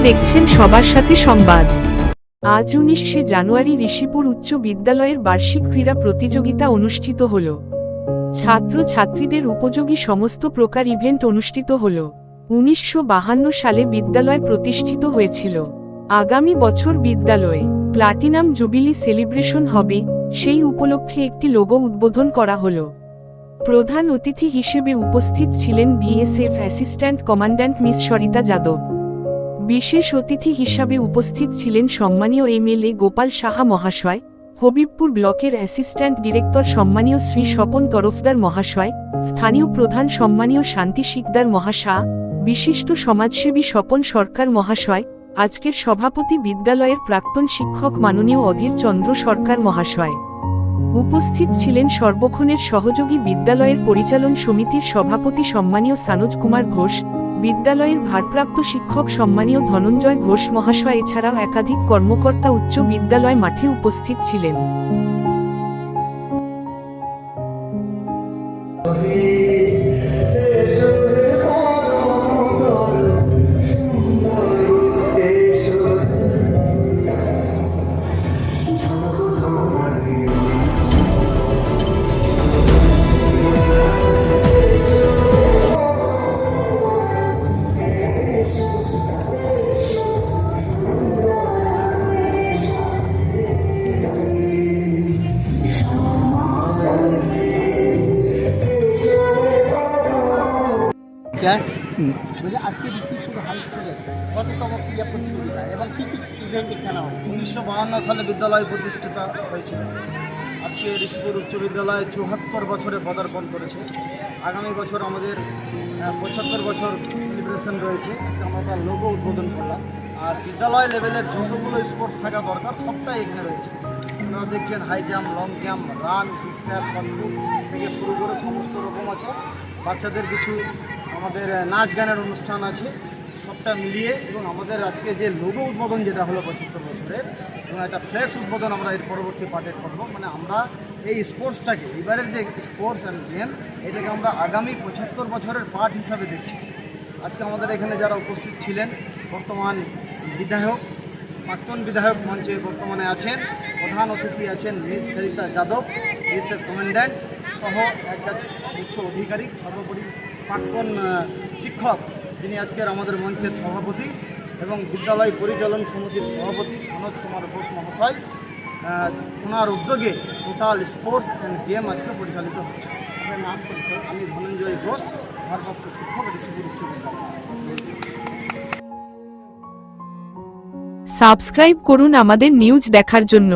দেখছেন সবার সাথে সংবাদ। আজ 19শে জানুয়ারি ঋষিপুর উচ্চ বিদ্যালয়ের বার্ষিক ক্রীড়া প্রতিযোগিতা অনুষ্ঠিত হল। ছাত্র ছাত্রীদের উপযোগী সমস্ত প্রকার ইভেন্ট অনুষ্ঠিত হল। 1952 সালে বিদ্যালয় প্রতিষ্ঠিত হয়েছিল। আগামী বছর বিদ্যালয়ে প্লাটিনাম জুবিলি সেলিব্রেশন হবে, সেই উপলক্ষে একটি লোগো উদ্বোধন করা হল। প্রধান অতিথি হিসেবে উপস্থিত ছিলেন BSF assistant commandant miss Sarita Yadav. বিশেষ অতিথি হিসাবে উপস্থিত ছিলেন সম্মানীয় এমএলএ গোপাল সাহা মহাশয়, হবিবপুর ব্লকের অ্যাসিস্ট্যান্ট ডিরেক্টর সম্মানীয় শ্রী স্বপন তরফদার মহাশয়, স্থানীয় প্রধান সম্মানীয় শান্তি শিকদার মহাশয়, বিশিষ্ট সমাজসেবী স্বপন সরকার মহাশয়, আজকের সভাপতি বিদ্যালয়ের প্রাক্তন শিক্ষক মাননীয় অধীর চন্দ্র সরকার মহাশয়। উপস্থিত ছিলেন সর্বক্ষণের সহযোগী বিদ্যালয়ের পরিচালন সমিতির সভাপতি সম্মানীয় সানোজ কুমার ঘোষ, বিদ্যালয়ের ভারপ্রাপ্ত শিক্ষক সম্মানীয় ধনঞ্জয় ঘোষ মহাশয়, এছাড়াও একাধিক কর্মকর্তা উচ্চ বিদ্যালয় মাঠে উপস্থিত ছিলেন। আজকে ঋষিপুর হাই স্কুলের কততম ক্রীড়া প্রতিযোগিতা এবং কী কী ইভেন্টে খেলা হয়? 1952 সালে বিদ্যালয় প্রতিষ্ঠিত হয়েছিল। আজকে ঋষিপুর উচ্চ বিদ্যালয় 74 বছরে পদার্পণ করেছে। আগামী বছর আমাদের 75 বছর সেলিব্রেশন রয়েছে। আজকে আমরা তার লোগো উদ্বোধন করলাম। আর বিদ্যালয় লেভেলের যতগুলো স্পোর্টস থাকা দরকার সবটাই এখানে রয়েছে। আপনারা দেখছেন high jump, long jump, run, স্কার, শটপুট থেকে শুরু করে সমস্ত রকম আছে। বাচ্চাদের কিছু আমাদের নাচ গানের অনুষ্ঠান আছে, সবটা মিলিয়ে। এবং আমাদের আজকে যে লোগো উদ্বোধন যেটা হলো 75 বছরের, এবং একটা ফ্ল্যাশ উদ্বোধন আমরা এর পরবর্তী পার্টে করবো। মানে আমরা এই স্পোর্টসটাকে, এবারের যে স্পোর্টস অ্যান্ড গেম, এটাকে আমরা আগামী 75 বছরের পার্ট হিসাবে দেখছি। আজকে আমাদের এখানে যারা উপস্থিত ছিলেন, বর্তমান বিধায়ক, প্রাক্তন বিধায়ক মঞ্চে বর্তমানে আছেন, প্রধান অতিথি আছেন miss Sarita Yadav, BSF commandant সহ একটা উচ্চ অধিকারী, সর্বোপরি প্রাক্তন শিক্ষক যিনি আজকের আমাদের মঞ্চের সভাপতি, এবং বিদ্যালয় পরিচালন সমিতির সভাপতি সনোজ কুমার ঘোষ মহাশয়। ওনার উদ্যোগে টোটাল স্পোর্টস অ্যান্ড গেম আজকে পরিচালিত হচ্ছে। আপনার নাম পরিচয়? আমি ধনঞ্জয় ঘোষ, ভারপ্রাপ্ত শিক্ষক, ঋষিপুর উচ্চ বিদ্যালয়। সাবস্ক্রাইব করুন আমাদের নিউজ দেখার জন্য।